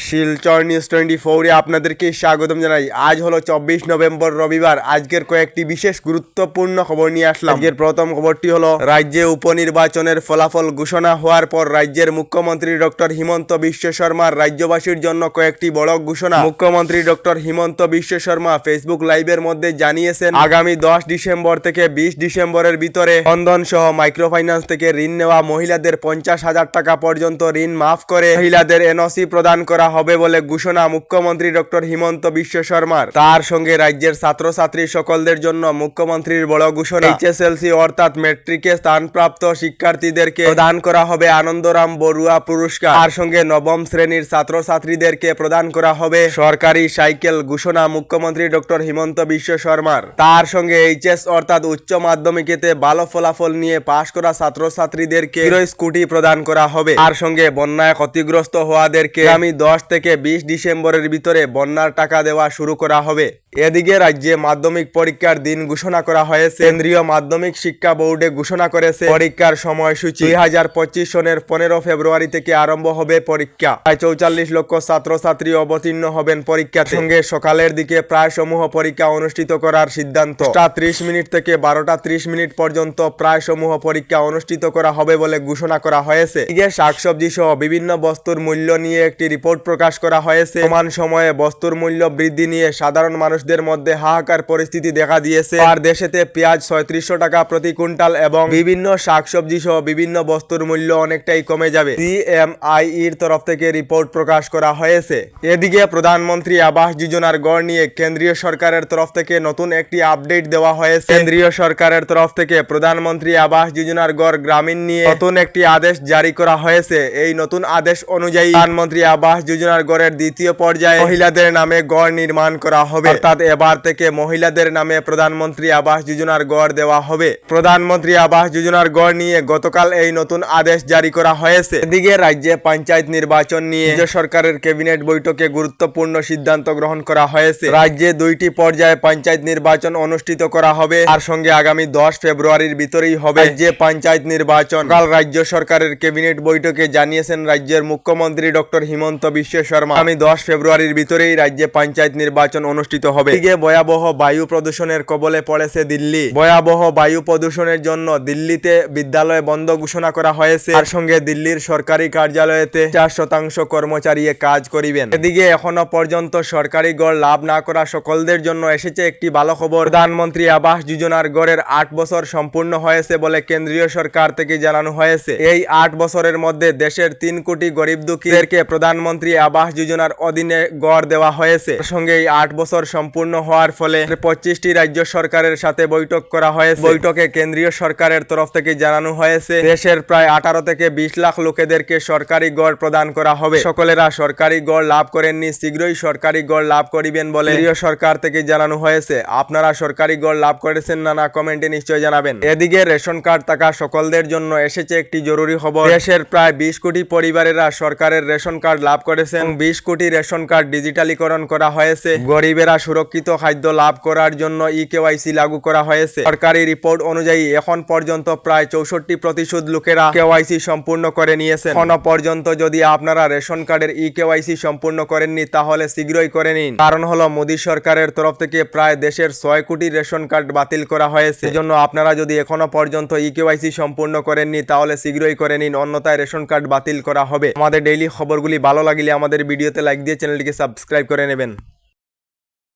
Silchar news 24 আপনাদেরকে স্বাগতম জানাই। আজ হলো 24 নভেম্বর রবিবার। আজকের কয়েকটি বিশেষ গুরুত্বপূর্ণ খবর নিয়ে আসলাম। আজকের প্রথম খবরটি হলো রাজ্যে উপনির্বাচনের ফলাফল ঘোষণা হওয়ার পর রাজ্যের মুখ্যমন্ত্রী ডক্টর হিমন্ত বিশ্ব শর্মার রাজ্যবাসীর জন্য কয়েকটি বড় ঘোষণা। মুখ্যমন্ত্রী ডক্টর হিমন্ত বিশ্ব শর্মা ফেসবুক লাইভের মধ্যে জানিয়েছেন আগামী 10 ডিসেম্বর থেকে 20 ডিসেম্বরের ভিতরে বন্ধন সহ মাইক্রোফাইন্যান্স থেকে ঋণ নেওয়া মহিলাদের 50,000 টাকা পর্যন্ত ঋণ মাফ করে মহিলাদের এনওসি প্রদান করা হবে বলে ঘোষণা মুখ্যমন্ত্রী ডক্টর হিমন্ত বিশ্ব শর্মার। তার সঙ্গে রাজ্যের ছাত্রছাত্রী সকলদের জন্য মুখ্যমন্ত্রীর বড় ঘোষণা। এইচএসএলসি অর্থাৎ মেট্রিকে স্থানপ্রাপ্ত শিক্ষার্থীদেরকে প্রদান করা হবে আনন্দরাম বড়ুয়া পুরস্কার। তার সঙ্গে নবম শ্রেণীর ছাত্রছাত্রীদেরকে প্রদান করা হবে সরকারি সাইকেল। ঘোষণা মুখ্যমন্ত্রী ডক্টর হিমন্ত বিশ্ব শর্মার। তার সঙ্গে এইচএস অর্থাৎ উচ্চ মাধ্যমিকেতে ভালো ফলাফল নিয়ে পাশ করা ছাত্রছাত্রীদেরকে স্কুটি প্রদান করা হবে। তার সঙ্গে বন্যায় ক্ষতিগ্রস্ত হওয়াদেরকে আগামী 10 থেকে 20 ডিসেম্বরের ভিতরে বন্যার টাকা দেওয়া শুরু করা হবে। এদিকে রাজ্যে মাধ্যমিক পরীক্ষার দিন ঘোষণা করা হয়েছে। কেন্দ্রীয় মাধ্যমিক শিক্ষা বোর্ডে ঘোষণা করেছে পরীক্ষার সময়সূচি। 2025 সনের 15 ফেব্রুয়ারি থেকে আরম্ভ হবে পরীক্ষা। প্রায় 44 লক্ষ ছাত্রছাত্রী অবতীর্ণ হবেন পরীক্ষার সঙ্গে সকালের দিকে প্রায় সমূহ পরীক্ষা অনুষ্ঠিত করার সিদ্ধান্ত। 30 মিনিট থেকে 12টা 30 মিনিট পর্যন্ত প্রায় সমূহ পরীক্ষা অনুষ্ঠিত করা হবে বলে ঘোষণা করা হয়েছে। এদিকে শাকসবজি সহ বিভিন্ন বস্তুর মূল্য নিয়ে একটি রিপোর্ট প্রকাশ করা হয়েছে। সমান সময়ে বস্তুর মূল্য বৃদ্ধি নিয়ে সাধারণ মানুষদের মধ্যে হাহাকার পরিস্থিতি দেখা দিয়েছে। আর দেশেতে পেঁয়াজ 3700 টাকা প্রতি কুইন্টাল এবং বিভিন্ন শাকসবজি সহ বিভিন্ন বস্তুর মূল্য অনেকটাই কমে যাবে। সিএমআইর তরফ থেকে রিপোর্ট প্রকাশ করা হয়েছে। এদিকে প্রধানমন্ত্রী আবাস যোজনার গড় নিয়ে কেন্দ্রীয় সরকারের তরফ থেকে নতুন একটি আপডেট দেওয়া হয়েছে। কেন্দ্রীয় সরকারের তরফ থেকে প্রধানমন্ত্রী আবাস যোজনার গড় গ্রামীণ নিয়ে নতুন একটি আদেশ জারি করা হয়েছে। এই নতুন আদেশ অনুযায়ী প্রধানমন্ত্রী আবাস যোজনার গড়ের দ্বিতীয় পর্যায়ে মহিলাদের নামে গড় নির্মাণ করা হবে। অর্থাৎ এবার থেকে মহিলাদের নামে প্রধানমন্ত্রী আবাস যোজনার গড় দেওয়া হবে। প্রধানমন্ত্রী আবাস যোজনার গড় নিয়ে গতকাল এই নতুন আদেশ জারি করা হয়েছে। এদিকে রাজ্যে পঞ্চায়েত নির্বাচন নিয়ে রাজ্য সরকারের ক্যাবিনেট বৈঠকে গুরুত্বপূর্ণ সিদ্ধান্ত গ্রহণ করা হয়েছে। রাজ্যে 2টি পর্যায়ে পঞ্চায়েত নির্বাচন অনুষ্ঠিত করা হবে। তার সঙ্গে আগামী 10 ফেব্রুয়ারির ভিতরেই হবে রাজ্যে পঞ্চায়েত নির্বাচন। কাল রাজ্য সরকারের ক্যাবিনেট বৈঠকে জানিয়েছেন রাজ্যের মুখ্যমন্ত্রী ডক্টর হিমন্ত বিশ্ব শর্মা আগামী 10 ফেব্রুয়ারির ভিতরেই রাজ্যে পঞ্চায়েত নির্বাচন অনুষ্ঠিত হবে। এদিকে ভয়াবহ বায়ু প্রদূষণের কবলে পড়েছে দিল্লি। ভয়াবহ বায়ু প্রদূষণের জন্য দিল্লিতে বিদ্যালয় বন্ধ ঘোষণা করা হয়েছে। তার সঙ্গে দিল্লির সরকারি কার্যালয়েতে 4% কর্মচারী কাজ করিবেন। এদিকে এখনো পর্যন্ত সরকারি গড় লাভ না করা সকলদের জন্য এসেছে একটি ভালো খবর। প্রধানমন্ত্রী আবাস যোজনার গড়ের 8 বছর সম্পূর্ণ হয়েছে বলে কেন্দ্রীয় সরকার থেকে জানানো হয়েছে। এই 8 বছরের মধ্যে দেশের 3 কোটি গরিব দুঃখীদেরকে প্রধানমন্ত্রী আবাস যোজনার অধীনে গড় দেওয়া হয়েছে। সঙ্গে এই 8 বছর সম্পূর্ণ হওয়ার ফলে 25টি রাজ্য সরকারের সাথে বৈঠক করা হয়েছে। বৈঠকে কেন্দ্রীয় সরকারের তরফ থেকে জানানো হয়েছে দেশের প্রায় 18 থেকে 20 লাখ লোকেদেরকে সরকারি গড় প্রদান করা হবে। সকলেরা সরকারি গড় লাভ করেননি, শীঘ্রই সরকারি গড় লাভ করিবেন বলে কেন্দ্রীয় সরকার থেকে জানানো হয়েছে। আপনারা সরকারি গড় লাভ করেছেন না কমেন্টে নিশ্চয় জানাবেন। এদিকে রেশন কার্ড থাকা সকলদের জন্য এসেছে একটি জরুরি খবর। দেশের প্রায় 20 কোটি পরিবারেরা সরকারের রেশন কার্ড লাভ করেছেন। 20 কোটি রেশন কার্ড ডিজিটালীকরণ করা হয়েছে। গরিবেরা সুরক্ষিত খাদ্য লাভ করার জন্য ইকেওয়াইসি লাগু করা হয়েছে। সরকারি রিপোর্ট অনুযায়ী এখন পর্যন্ত প্রায় 64% লোকেরা কেওয়াইসি সম্পূর্ণ করে নিয়েছেন। এখনো পর্যন্ত যদি আপনারা রেশন কার্ডের ইকেওয়াইসি সম্পূর্ণ করেননি তাহলে শীঘ্রই করে নিন। কারণ হলো মোদী সরকারের তরফ থেকে প্রায় দেশের 6 কোটি রেশন কার্ড বাতিল করা হয়েছে। এজন্য আপনারা যদি এখনো পর্যন্ত ইকেওয়াইসি সম্পূর্ণ করেননি তাহলে শীঘ্রই করে নিন, অন্যথায় রেশন কার্ড বাতিল করা হবে। আমাদের ডেইলি খবরগুলি ভালো লাগলে আমাদের ভিডিওতে লাইক দিয়ে চ্যানেলটিকে সাবস্ক্রাইব করে নেবেন।